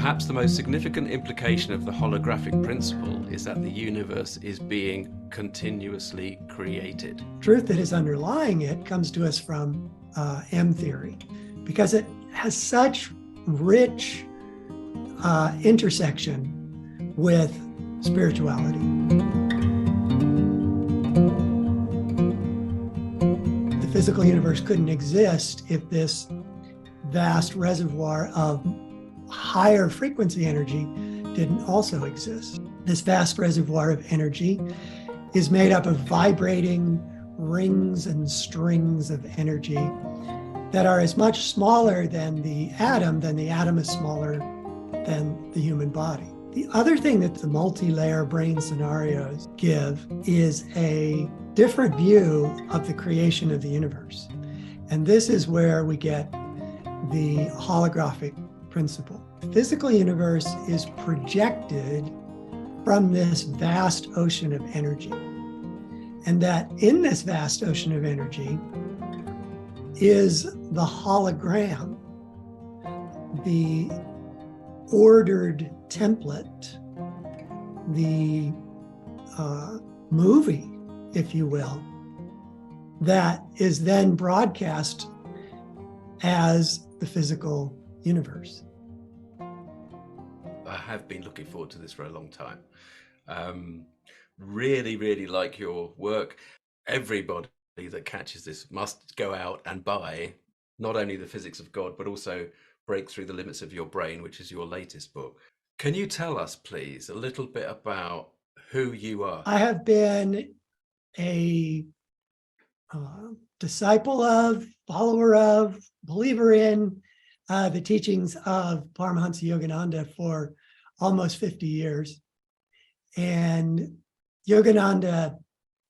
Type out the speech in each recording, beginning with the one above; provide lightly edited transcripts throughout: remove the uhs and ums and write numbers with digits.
Perhaps the most significant implication of the holographic principle is that the universe is being continuously created. Truth that is underlying it comes to us from M theory, because it has such rich intersection with spirituality. The physical universe couldn't exist if this vast reservoir of higher frequency energy didn't also exist. This vast reservoir of energy is made up of vibrating rings and strings of energy that are as much smaller than the atom is smaller than the human body. The other thing that the multi-layer brain scenarios give is a different view of the creation of the universe. And this is where we get the holographic principle. The physical universe is projected from this vast ocean of energy. And that in this vast ocean of energy is the hologram, the ordered template, the movie, if you will, that is then broadcast as the physical universe. I have been looking forward to this for a long time. Really like your work. Everybody that catches this must go out and buy not only The Physics of God, but also Break Through the Limits of Your Brain, which is your latest book. Can you tell us, please, a little bit about who you are? I have been a disciple of, follower of, believer in the teachings of Paramahansa Yogananda for almost 50 years. And Yogananda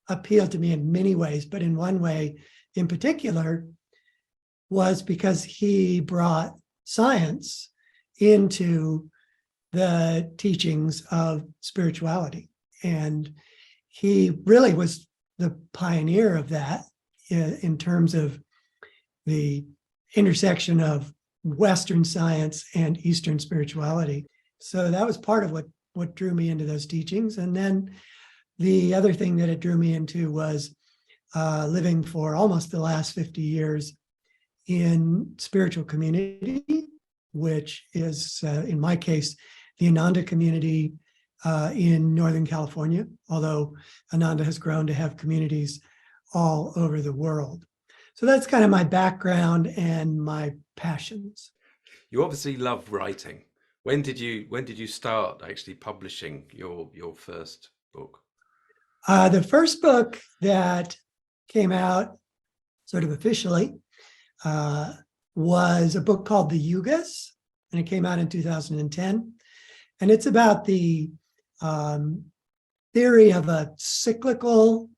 appealed to me in many ways, but in one way in particular was because he brought science into the teachings of spirituality. And he really was the pioneer of that in terms of the intersection of Western science and Eastern spirituality. So that was part of what drew me into those teachings. And then the other thing that it drew me into was living for almost the last 50 years in spiritual community, which is, in my case, the Ananda community in Northern California, although Ananda has grown to have communities all over the world. So that's kind of my background and my passions. You obviously love writing. When did you start actually publishing your first book? The first book that came out sort of officially was a book called The Yugas, and it came out in 2010. And it's about the theory of a cyclical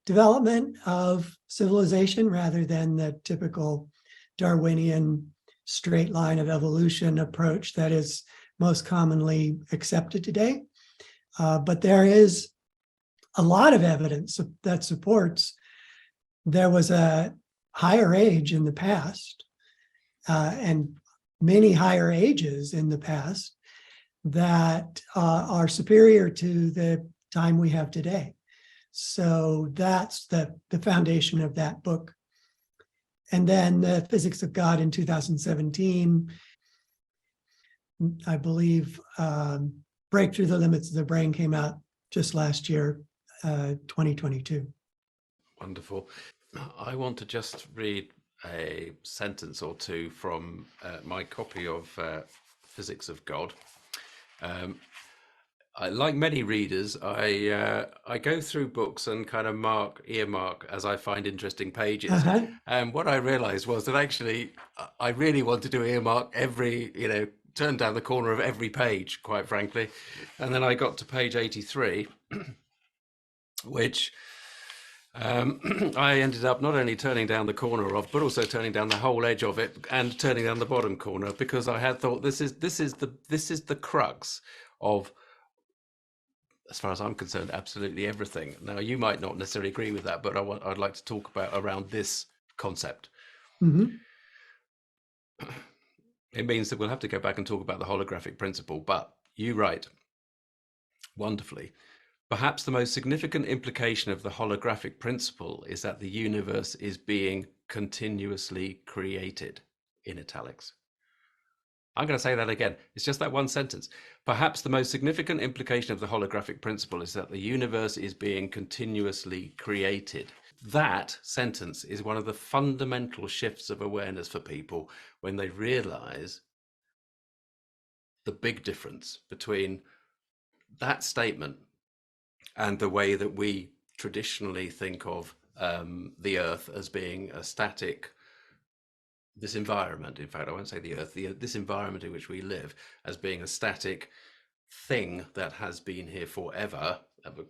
development of civilization rather than the typical Darwinian straight line of evolution approach that is most commonly accepted today. But there is a lot of evidence that supports there was a higher age in the past and many higher ages in the past that are superior to the time we have today. So that's the foundation of that book. And then The Physics of God in 2017, I believe Break Through the Limits of the Brain came out just last year, 2022. Wonderful. I want to just read a sentence or two from my copy of Physics of God. Like many readers, I go through books and kind of earmark as I find interesting pages. And what I realized was that actually I really wanted to earmark turn down the corner of every page, quite frankly. And then I got to page 83, which I ended up not only turning down the corner of, but also turning down the whole edge of it and turning down the bottom corner, because I had thought this is the crux of, as far as I'm concerned, absolutely everything. Now, you might not necessarily agree with that, but I'd like to talk about around this concept. Mm-hmm. It means that we'll have to go back and talk about the holographic principle, but you write wonderfully. Perhaps the most significant implication of the holographic principle is that the universe is being continuously created, in italics. I'm going to say that again. It's just that one sentence. Perhaps the most significant implication of the holographic principle is that the universe is being continuously created. That sentence is one of the fundamental shifts of awareness for people when they realize the big difference between that statement and the way that we traditionally think of the earth as being a static, this environment, in fact, I won't say the earth, this environment in which we live as being a static thing that has been here forever,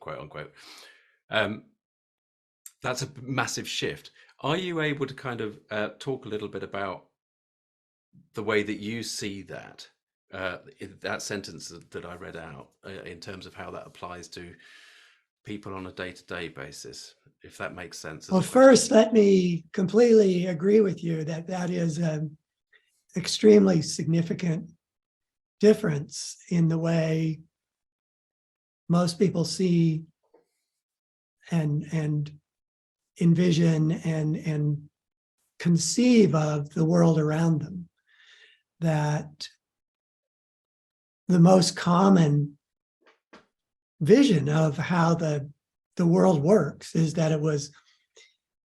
quote unquote. That's a massive shift. Are you able to kind of talk a little bit about the way that you see that, that sentence that I read out, in terms of how that applies to people on a day-to-day basis, if that makes sense? Well, first, let me completely agree with you that that is an extremely significant difference in the way most people see and envision and conceive of the world around them. That the most common vision of how the world works is that it was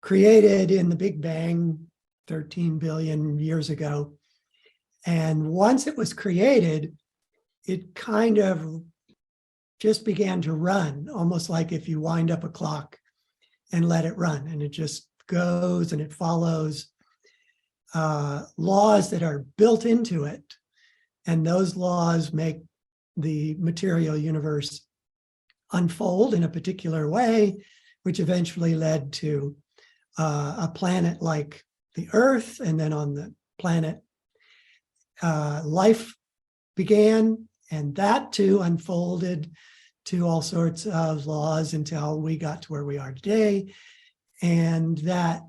created in the Big Bang 13 billion years ago. And once it was created, it kind of just began to run, almost like if you wind up a clock and let it run, and it just goes and it follows laws that are built into it. And those laws make the material universe unfold in a particular way, which eventually led to a planet like the Earth. And then on the planet, life began, and that too unfolded to all sorts of laws until we got to where we are today. And that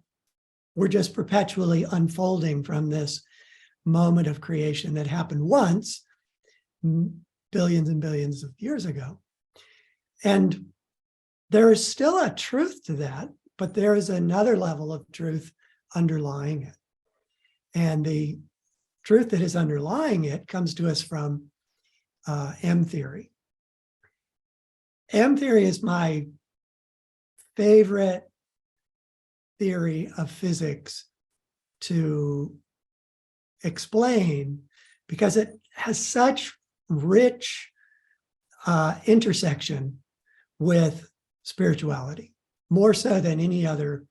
we're just perpetually unfolding from this moment of creation that happened once, billions and billions of years ago. And there is still a truth to that, but there is another level of truth underlying it. And the truth that is underlying it comes to us from M theory. M theory is my favorite theory of physics to explain, because it has such rich intersection with spirituality, more so than any other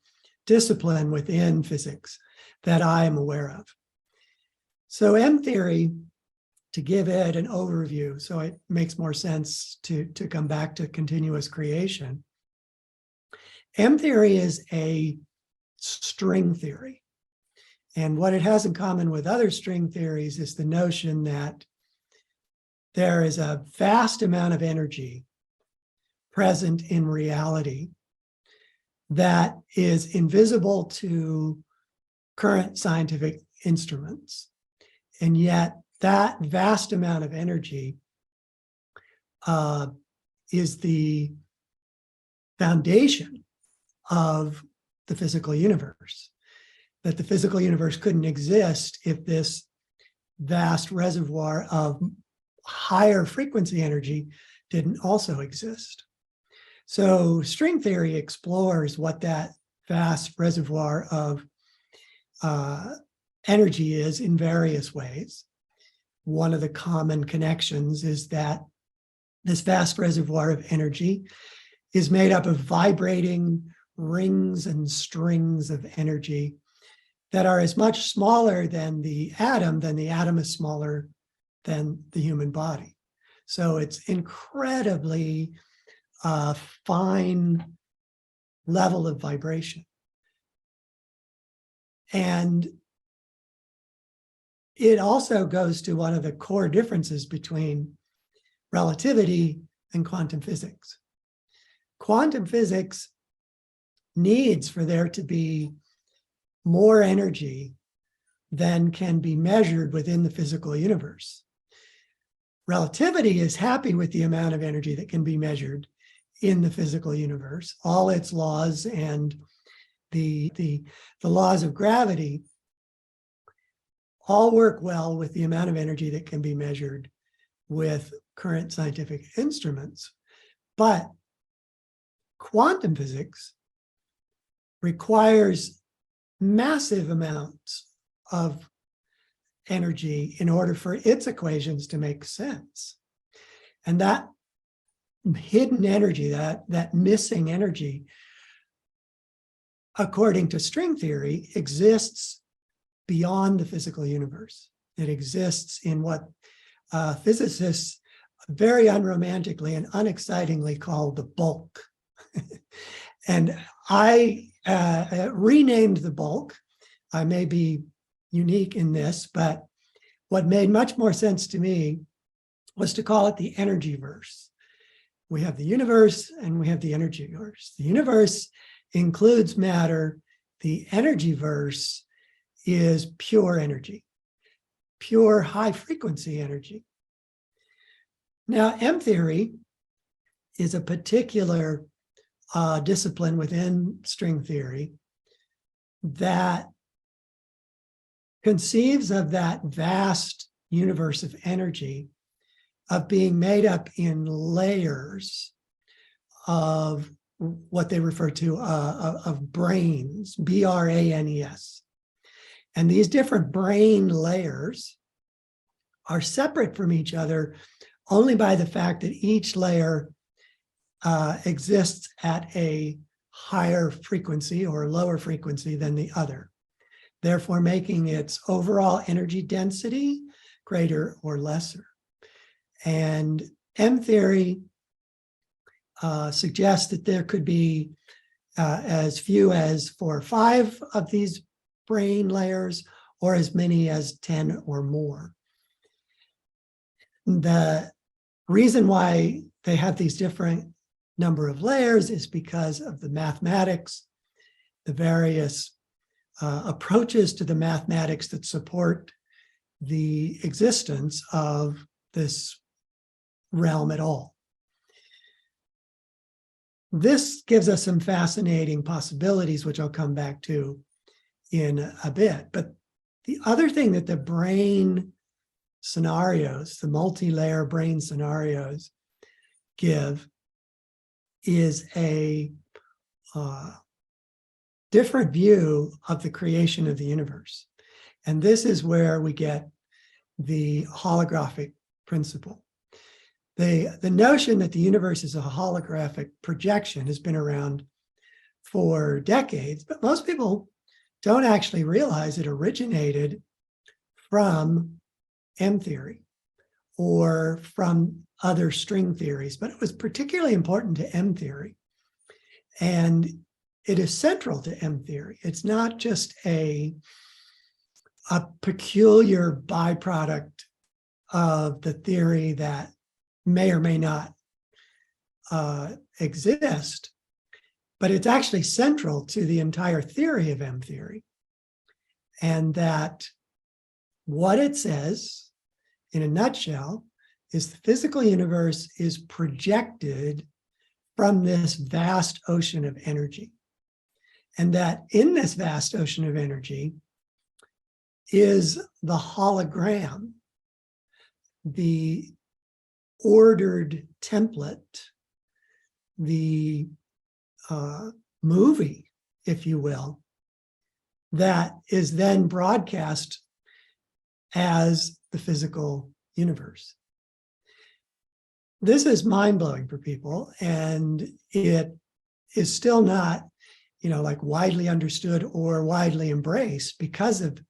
discipline within physics that I am aware of. So M theory, to give it an overview, so it makes more sense to come back to continuous creation. M theory is a string theory. And what it has in common with other string theories is the notion that there is a vast amount of energy present in reality that is invisible to current scientific instruments. And yet that vast amount of energy is the foundation of the physical universe. That the physical universe couldn't exist if this vast reservoir of higher frequency energy didn't also exist. So string theory explores what that vast reservoir of energy is in various ways. One of the common connections is that this vast reservoir of energy is made up of vibrating rings and strings of energy that are as much smaller than the atom is smaller than the human body. So it's incredibly fine level of vibration. And it also goes to one of the core differences between relativity and quantum physics. Quantum physics needs for there to be more energy than can be measured within the physical universe. Relativity is happy with the amount of energy that can be measured in the physical universe. All its laws and the laws of gravity all work well with the amount of energy that can be measured with current scientific instruments. But quantum physics requires massive amounts of energy in order for its equations to make sense. And that hidden energy, that missing energy, according to string theory, exists beyond the physical universe. It exists in what physicists very unromantically and unexcitingly call the bulk. And I renamed the bulk. I may be unique in this, but what made much more sense to me was to call it the energy verse. We have the universe and we have the energy verse. The universe includes matter. The energy verse is pure energy, pure high frequency energy. Now, M theory is a particular discipline within string theory that conceives of that vast universe of energy of being made up in layers of what they refer to of branes, B-R-A-N-E-S. And these different brain layers are separate from each other only by the fact that each layer exists at a higher frequency or lower frequency than the other, therefore making its overall energy density greater or lesser. And M theory suggests that there could be as few as 4 or 5 of these brain layers, or as many as 10 or more. The reason why they have these different number of layers is because of the mathematics, the various approaches to the mathematics that support the existence of this realm at all. This gives us some fascinating possibilities, which I'll come back to in a bit. But the other thing that the brain scenarios, the multi-layer brain scenarios give is a different view of the creation of the universe. And this is where we get the holographic principle. The notion that the universe is a holographic projection has been around for decades, but most people don't actually realize it originated from M theory or from other string theories, but it was particularly important to M theory. And it is central to M theory. It's not just a peculiar byproduct of the theory that may or may not exist, but it's actually central to the entire theory of M theory. And that what it says, in a nutshell, is the physical universe is projected from this vast ocean of energy. And that in this vast ocean of energy is the hologram, the ordered template, the movie, if you will, that is then broadcast as the physical universe. This is mind-blowing for people, and it is still not, like widely understood or widely embraced because of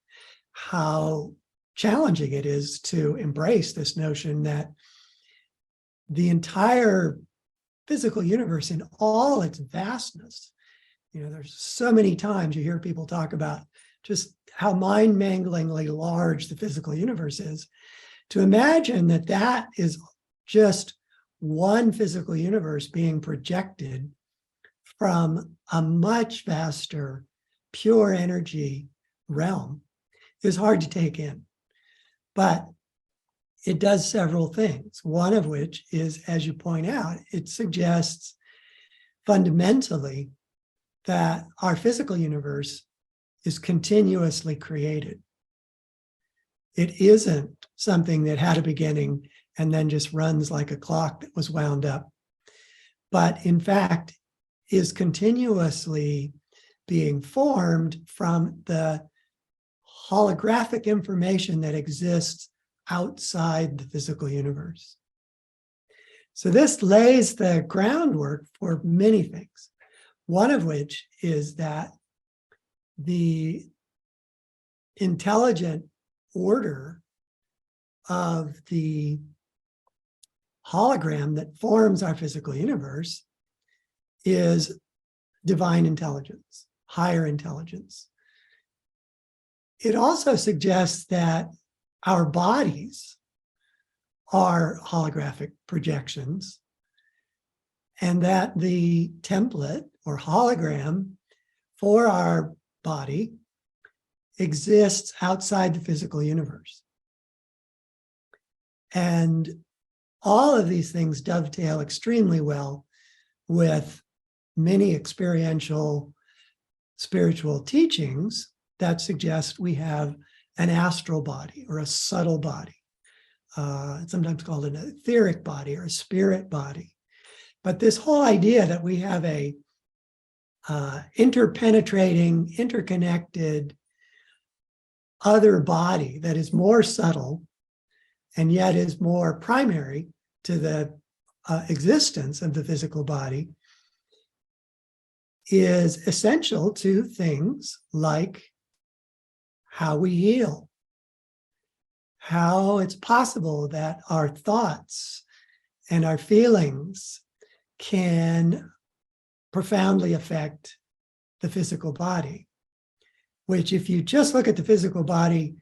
how challenging it is to embrace this notion that the entire physical universe in all its vastness, there's so many times you hear people talk about just how mind-manglingly large the physical universe is. To imagine that that is just one physical universe being projected from a much vaster, pure energy realm is hard to take in. But it does several things, one of which is, as you point out, it suggests fundamentally that our physical universe is continuously created. It isn't something that had a beginning and then just runs like a clock that was wound up, but in fact is continuously being formed from the holographic information that exists outside the physical universe. So this lays the groundwork for many things, one of which is that the intelligent order of the hologram that forms our physical universe is divine intelligence, higher intelligence. It also suggests that our bodies are holographic projections, and that the template or hologram for our body exists outside the physical universe. And all of these things dovetail extremely well with many experiential spiritual teachings that suggest we have an astral body or a subtle body. It's sometimes called an etheric body or a spirit body. But this whole idea that we have a interpenetrating, interconnected other body that is more subtle and yet is more primary to the existence of the physical body is essential to things like how we heal, how it's possible that our thoughts and our feelings can profoundly affect the physical body, which if you just look at the physical body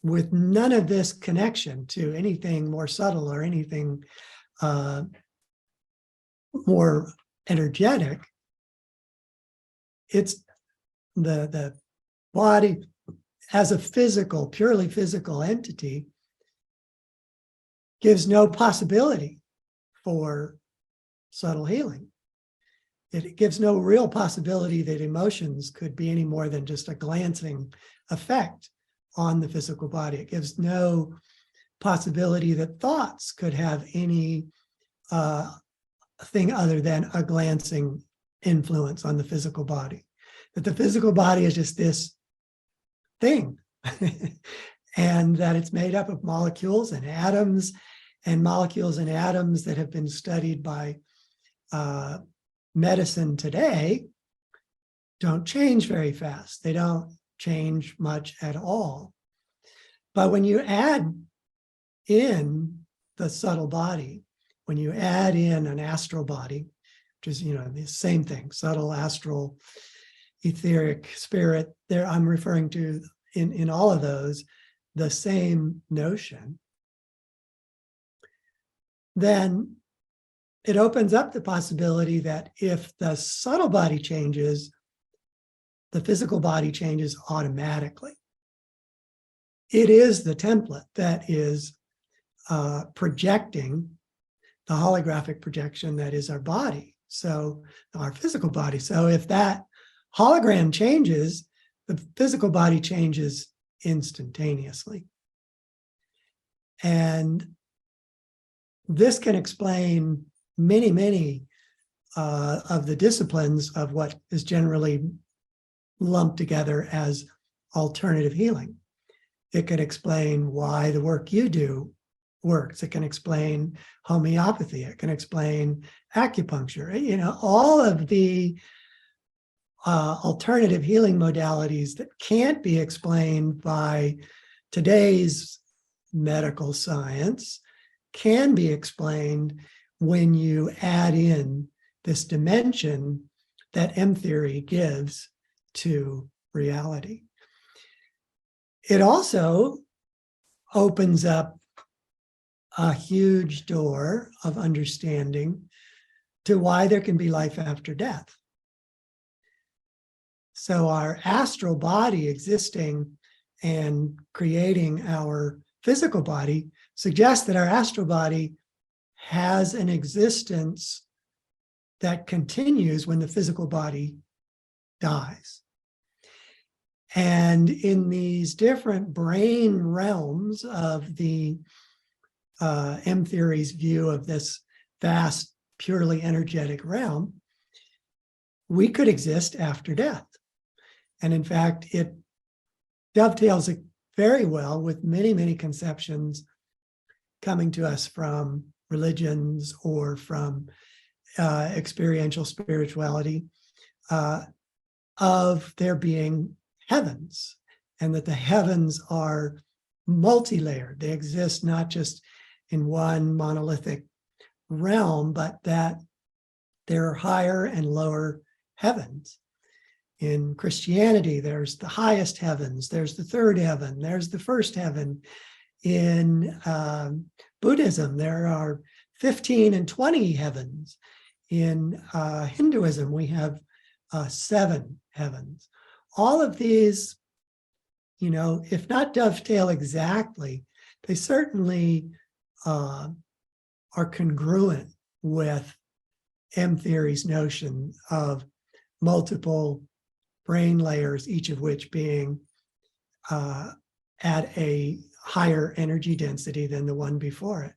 with none of this connection to anything more subtle or anything more energetic, it's the body as a physical, purely physical entity gives no possibility for subtle healing. It gives no real possibility that emotions could be any more than just a glancing effect on the physical body. It gives no possibility that thoughts could have any thing other than a glancing influence on the physical body. That the physical body is just this thing and that it's made up of molecules and atoms that have been studied by medicine today don't change very fast. They don't change much at all. But when you add in the subtle body, when you add in an astral body, which is, the same thing, subtle, astral, etheric, spirit, there I'm referring to in all of those, the same notion, then it opens up the possibility that if the subtle body changes, the physical body changes automatically. It is the template that is projecting the holographic projection that is our body, so our physical body. So if that hologram changes, the physical body changes instantaneously. And this can explain many of the disciplines of what is generally lumped together as alternative healing. It can explain why the work you do works. It can explain homeopathy. It can explain acupuncture. All of the alternative healing modalities that can't be explained by today's medical science can be explained when you add in this dimension that M theory gives to reality. It also opens up a huge door of understanding to why there can be life after death. So our astral body existing and creating our physical body suggests that our astral body has an existence that continues when the physical body dies. And in these different brain realms of the M theory's view of this vast, purely energetic realm, we could exist after death. And in fact, it dovetails very well with many, many conceptions coming to us from religions or from experiential spirituality of there being heavens, and that the heavens are multi-layered. They exist not just in one monolithic realm, but that there are higher and lower heavens. In Christianity, there's the highest heavens, there's the third heaven, there's the first heaven. In Buddhism, there are 15 and 20 heavens. In Hinduism, we have 7 heavens. All of these, if not dovetail exactly, they certainly are congruent with M theory's notion of multiple brain layers, each of which being at a higher energy density than the one before it.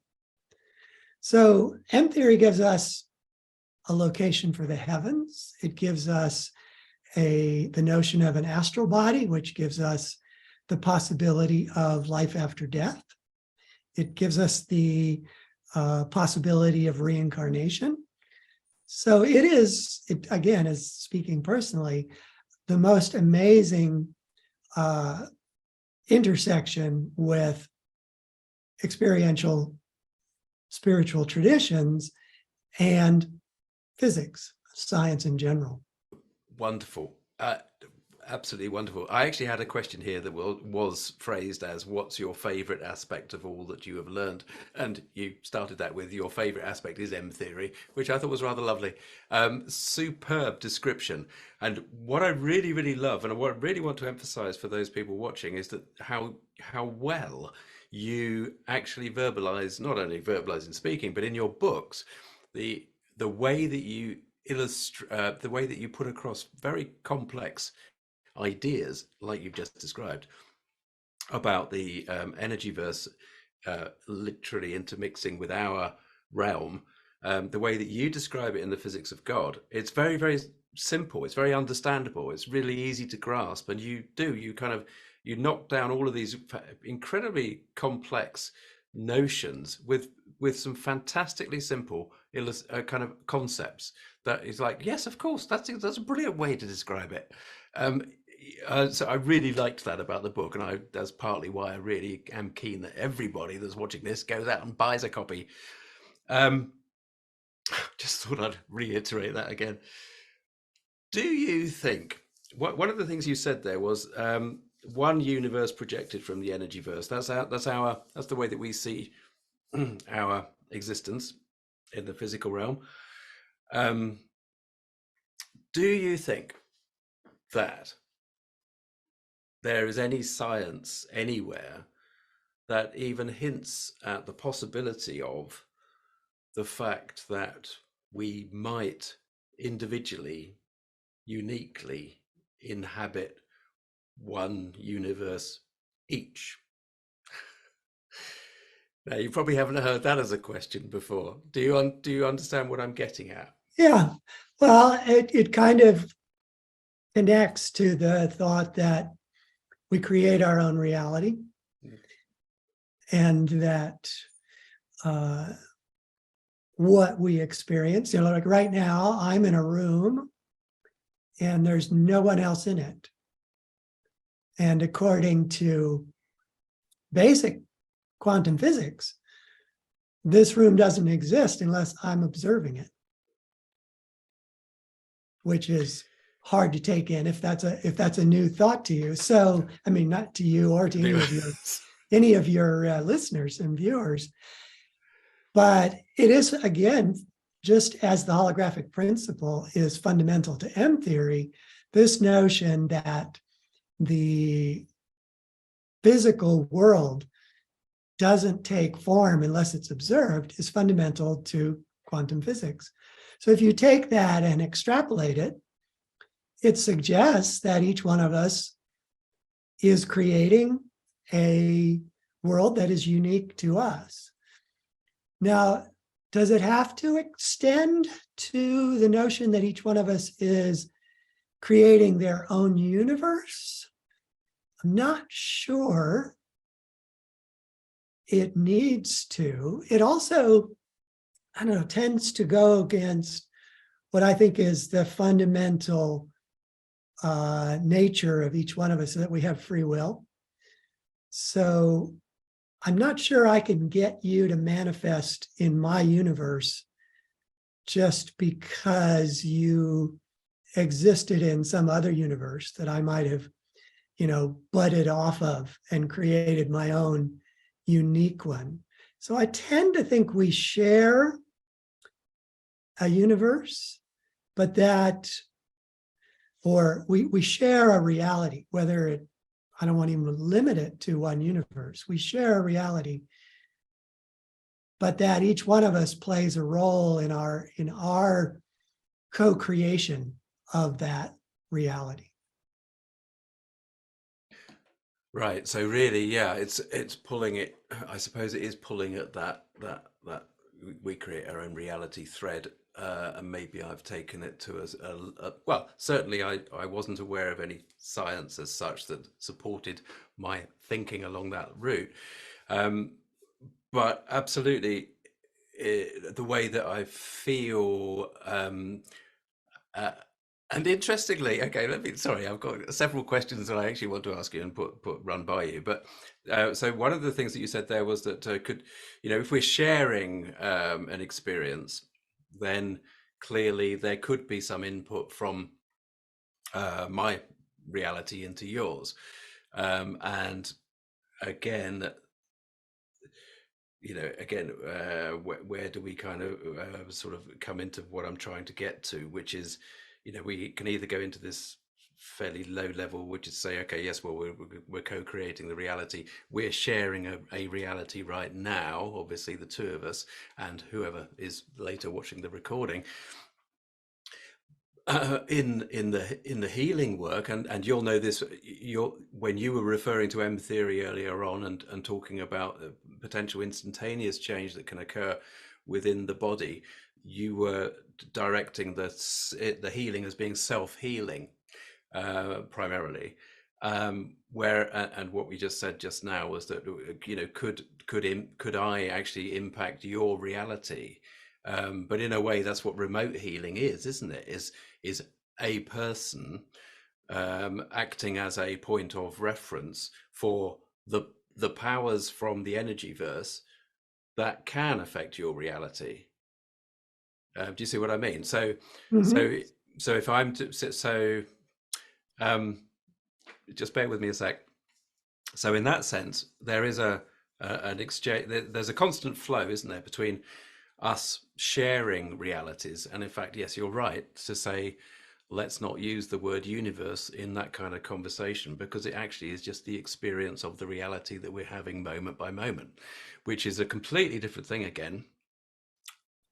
So M theory gives us a location for the heavens. It gives us the notion of an astral body, which gives us the possibility of life after death. It gives us the possibility of reincarnation. So it again, is speaking personally, the most amazing intersection with experiential spiritual traditions and physics, science in general. Wonderful. Absolutely wonderful. I actually had a question here that was phrased as, what's your favorite aspect of all that you have learned? And you started that with, your favorite aspect is M theory, which I thought was rather lovely. Superb description. And what I really, really love, and what I really want to emphasize for those people watching, is that how well you actually verbalize, not only verbalize in speaking, but in your books, the way that you illustrate, the way that you put across very complex ideas, like you've just described, about the energy verse literally intermixing with our realm, the way that you describe it in the physics of God, it's very, very simple. It's very understandable. It's really easy to grasp. And you knock down all of these incredibly complex notions with some fantastically simple kind of concepts that is like, yes, of course, that's a brilliant way to describe it. So I really liked that about the book, and that's partly why I really am keen that everybody that's watching this goes out and buys a copy. Just thought I'd reiterate that again. Do you think, one of the things you said there was one universe projected from the energy verse? That's the way that we see our existence in the physical realm. Do you think that there is any science anywhere that even hints at the possibility of the fact that we might individually, uniquely inhabit one universe each? Now, you probably haven't heard that as a question before. Do you understand what I'm getting at? Yeah, well, it kind of connects to the thought that we create our own reality, and that what we experience, like right now, I'm in a room and there's no one else in it. And according to basic quantum physics, this room doesn't exist unless I'm observing it, which is hard to take in if that's a new thought to you. So, I mean, not to you or to any of your listeners and viewers, but it is, again, just as the holographic principle is fundamental to M theory, this notion that the physical world doesn't take form unless it's observed is fundamental to quantum physics. So if you take that and extrapolate it, it suggests that each one of us is creating a world that is unique to us. Now, does it have to extend to the notion that each one of us is creating their own universe? I'm not sure it needs to. It also, I don't know, tends to go against what I think is the fundamental nature of each one of us, that we have free will. So I'm not sure I can get you to manifest in my universe just because you existed in some other universe that I might have, budded off of and created my own unique one. So I tend to think we share a universe, but that, or we share a reality, whether it, I don't want to even limit it to one universe. We share a reality, but that each one of us plays a role in our co-creation of that reality. Right. So really, yeah, it's pulling it. I suppose it is pulling at that we create our own reality thread, and maybe I've taken it to as well. Certainly, I wasn't aware of any science as such that supported my thinking along that route, but absolutely, the way that I feel. And interestingly, okay, sorry, I've got several questions that I actually want to ask you and run by you. But so one of the things that you said there was that if we're sharing an experience, then clearly there could be some input from my reality into yours. And again, where do we kind of sort of come into what I'm trying to get to, which is, we can either go into this fairly low level, which is say, okay, yes, well, we're co-creating the reality. We're sharing a reality right now, obviously the two of us and whoever is later watching the recording. In the healing work, and you'll know this, when you were referring to M theory earlier on and talking about potential instantaneous change that can occur within the body, you were directing the healing as being self-healing primarily, and what we just said just now was that could I actually impact your reality? But in a way, that's what remote healing is, isn't it? Is a person acting as a point of reference for the powers from the energy verse that can affect your reality. Do you see what I mean? So, so if I'm just bear with me a sec. So in that sense, there is an exchange. There's a constant flow, isn't there, between us sharing realities. And in fact, yes, you're right to say, let's not use the word universe in that kind of conversation, because it actually is just the experience of the reality that we're having moment by moment, which is a completely different thing again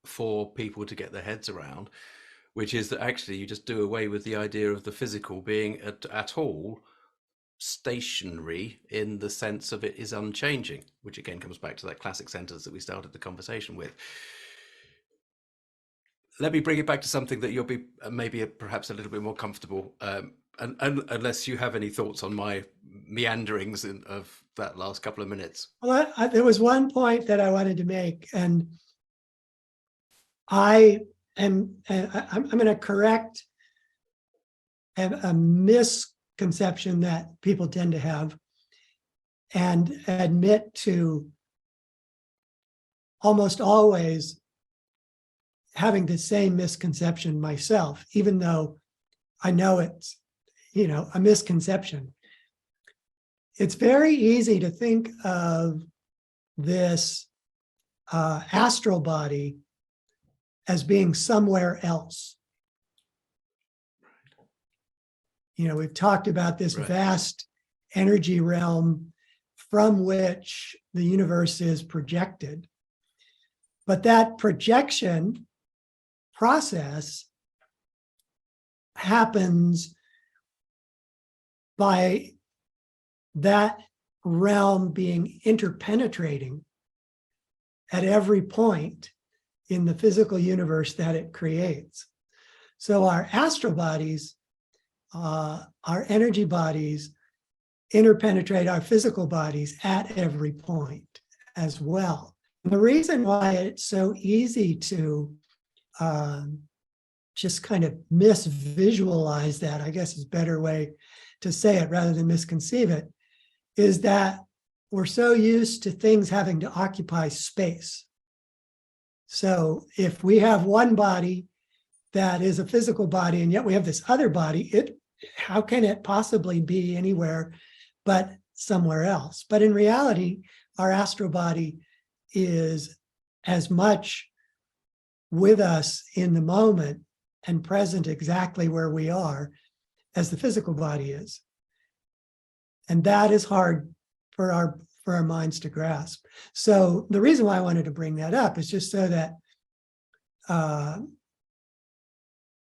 for people to get their heads around, which is that actually you just do away with the idea of the physical being at all stationary in the sense of it is unchanging, which again comes back to that classic sentence that we started the conversation with. Let me bring it back to something that you'll be maybe perhaps a little bit more comfortable, and unless you have any thoughts on my meanderings of that last couple of minutes. Well, there was one point that I wanted to make, and I'm going to correct a misconception that people tend to have and admit to almost always having the same misconception myself, even though I know it's, a misconception. It's very easy to think of this astral body as being somewhere else. We've talked about this vast energy realm from which the universe is projected. But that projection process happens by that realm being interpenetrating at every point in the physical universe that it creates. So our astral bodies, our energy bodies, interpenetrate our physical bodies at every point as well. And the reason why it's so easy to just kind of misvisualize that, I guess is a better way to say it rather than misconceive it, is that we're so used to things having to occupy space. So if we have one body that is a physical body, and yet we have this other body, how can it possibly be anywhere but somewhere else? But in reality, our astral body is as much with us in the moment and present exactly where we are as the physical body is. And that is hard for our minds to grasp. So the reason why I wanted to bring that up is just so that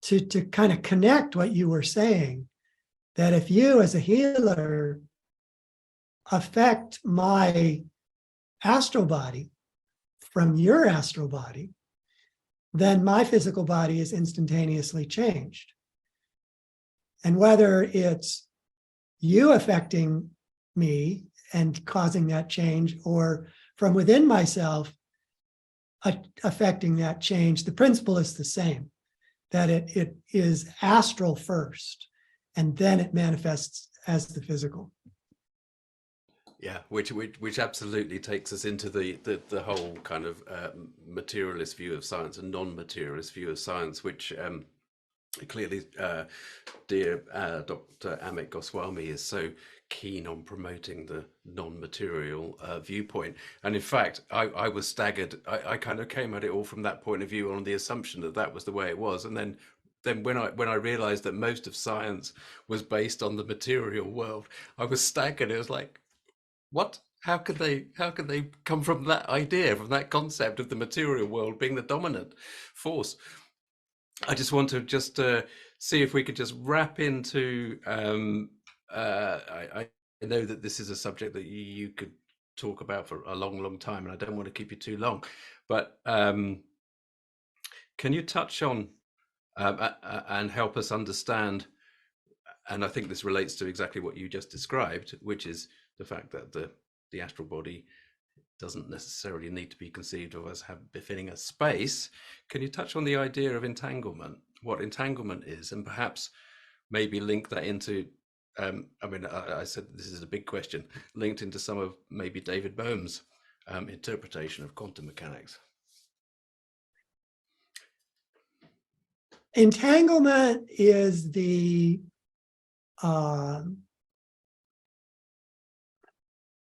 to kind of connect what you were saying, that if you as a healer affect my astral body from your astral body, then my physical body is instantaneously changed. And whether it's you affecting me and causing that change, or from within myself affecting that change, the principle is the same, that it is astral first, and then it manifests as the physical. Yeah, which absolutely takes us into the whole kind of materialist view of science and non-materialist view of science, which clearly dear Dr. Amit Goswami is so keen on promoting the non-material viewpoint. And in fact, I was staggered. I kind of came at it all from that point of view on the assumption that that was the way it was. And then when I realized that most of science was based on the material world, I was staggered. It was like, what? How could they come from that idea, from that concept of the material world being the dominant force? I just want to see if we could just wrap into. I know that this is a subject that you could talk about for a long time, and I don't want to keep you too long. But can you touch on and help us understand? And I think this relates to exactly what you just described, which is the fact that the astral body doesn't necessarily need to be conceived of as befitting a space. Can you touch on the idea of entanglement, what entanglement is, and perhaps maybe link that into, I said this is a big question, linked into some of maybe David Bohm's interpretation of quantum mechanics? Entanglement is the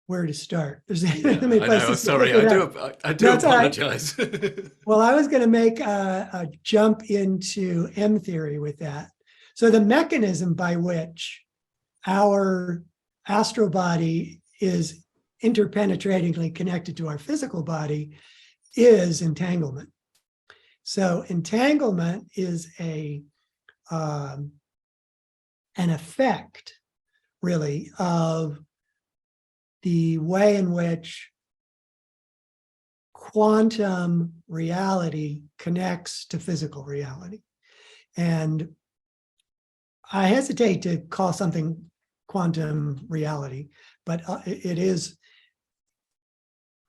where to start. Sorry, I do apologize. Well, I was going to make a jump into M theory with that. So the mechanism by which our astral body is interpenetratingly connected to our physical body is entanglement. So entanglement is an effect, really, of the way in which quantum reality connects to physical reality. And I hesitate to call something quantum reality, but it is,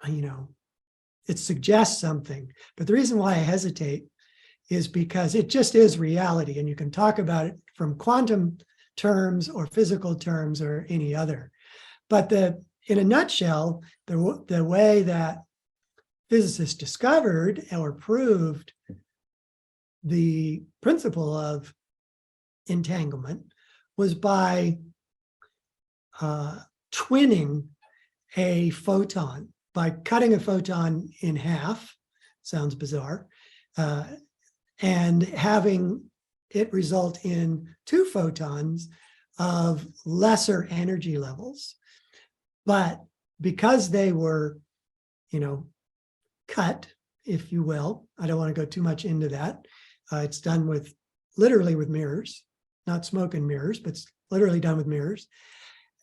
it suggests something. But the reason why I hesitate is because it just is reality, and you can talk about it from quantum terms or physical terms or any other. But in a nutshell, the way that physicists discovered or proved the principle of entanglement was by twinning a photon, by cutting a photon in half, sounds bizarre, and having it result in two photons of lesser energy levels. But because they were, cut, if you will. I don't want to go too much into that. It's done literally with mirrors, not smoke and mirrors, but it's literally done with mirrors.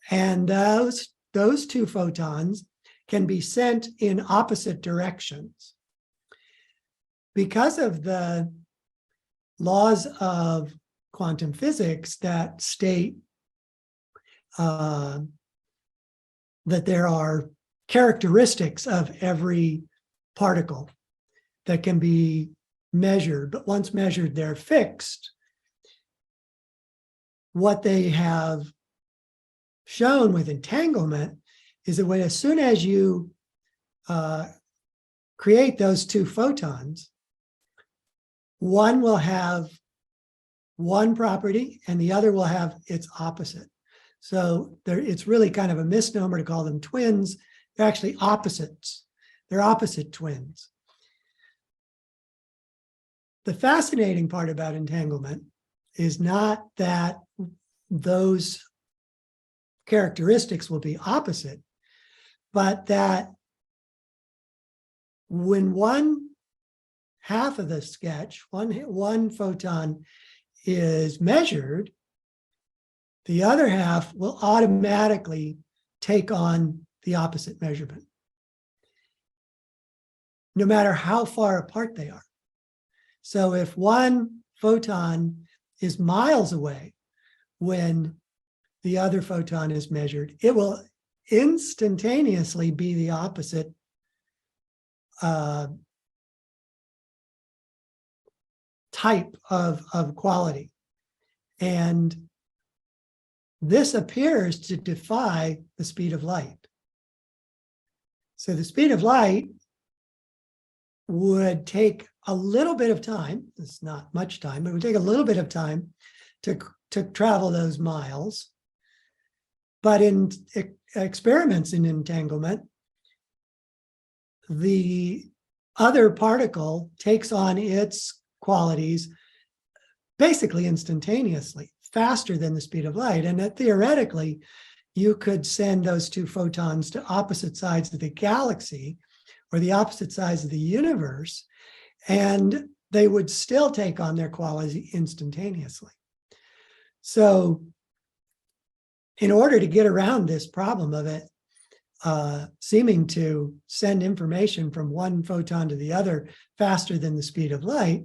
And those two photons can be sent in opposite directions. Because of the laws of quantum physics that state that there are characteristics of every particle that can be measured, but once measured, they're fixed. What they have shown with entanglement is that as soon as you create those two photons, one will have one property and the other will have its opposite. So it's really kind of a misnomer to call them twins. They're actually opposites. They're opposite twins. The fascinating part about entanglement is not that those characteristics will be opposite, but that when one half of the sketch, one photon is measured, the other half will automatically take on the opposite measurement, no matter how far apart they are. So if one photon is miles away when the other photon is measured, it will instantaneously be the opposite type of quality. And this appears to defy the speed of light. So the speed of light would take a little bit of time. It's not much time, but it would take a little bit of time to travel those miles. But in experiments in entanglement, the other particle takes on its qualities basically instantaneously, faster than the speed of light. And that theoretically, you could send those two photons to opposite sides of the galaxy or the opposite sides of the universe, and they would still take on their quality instantaneously. So in order to get around this problem of it seeming to send information from one photon to the other faster than the speed of light,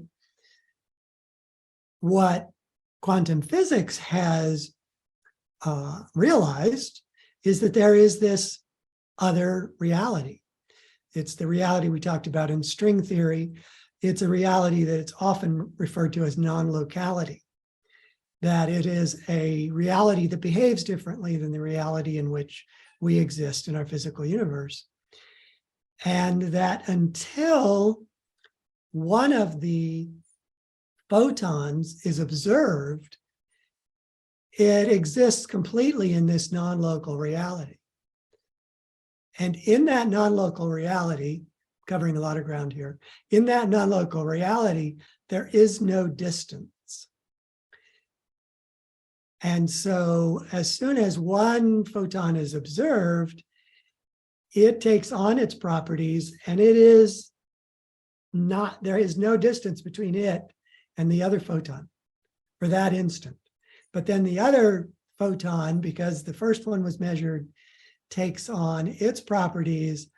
what quantum physics has realized is that there is this other reality. It's the reality we talked about in string theory. It's a reality that it's often referred to as non-locality, that it is a reality that behaves differently than the reality in which we exist in our physical universe. And that until one of the photons is observed, it exists completely in this non-local reality. And in that non-local reality, covering a lot of ground here, in that non-local reality, there is no distance. And so as soon as one photon is observed, it takes on its properties, and it is not, there is no distance between it and the other photon for that instant. But then the other photon, because the first one was measured, takes on its properties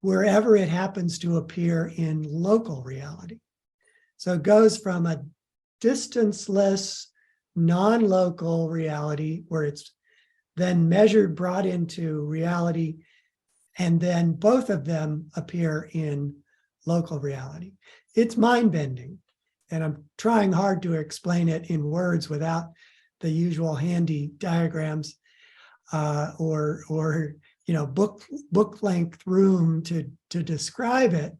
wherever it happens to appear in local reality. So it goes from a distanceless, non-local reality where it's then measured, brought into reality, and then both of them appear in local reality. It's mind-bending, and I'm trying hard to explain it in words without the usual handy diagrams or book length room to describe it.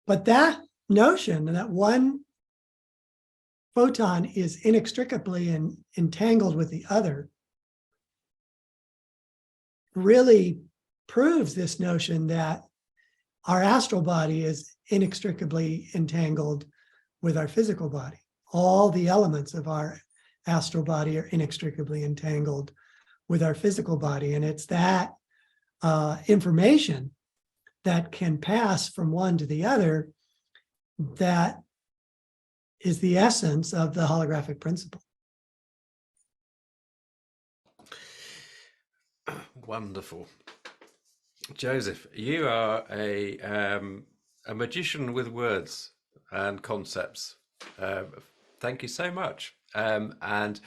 But that notion that one photon is inextricably entangled with the other really proves this notion that our astral body is inextricably entangled with our physical body. All the elements of our astral body are inextricably entangled with our physical body. And it's that information that can pass from one to the other, that is the essence of the holographic principle. Wonderful. Joseph, you are a magician with words and concepts. Thank you so much. And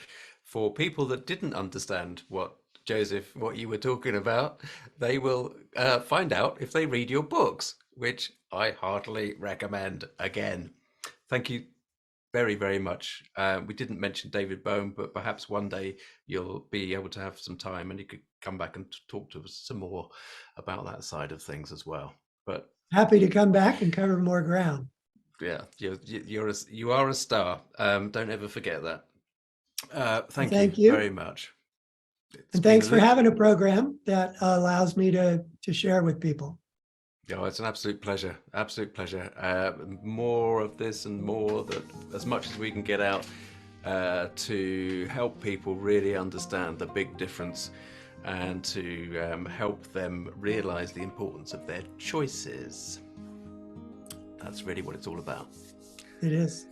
for people that didn't understand what you were talking about, they will find out if they read your books, which I heartily recommend again. Thank you very, very much. We didn't mention David Bohm, but perhaps one day you'll be able to have some time and you could come back and talk to us some more about that side of things as well. But happy to come back and cover more ground. Yeah, you are a star. Don't ever forget that. Thank you very much. And thanks for having a program that allows me to share with people. Oh, it's an absolute pleasure. Absolute pleasure. More of this and more, that as much as we can get out to help people really understand the big difference and to help them realize the importance of their choices. That's really what it's all about. It is.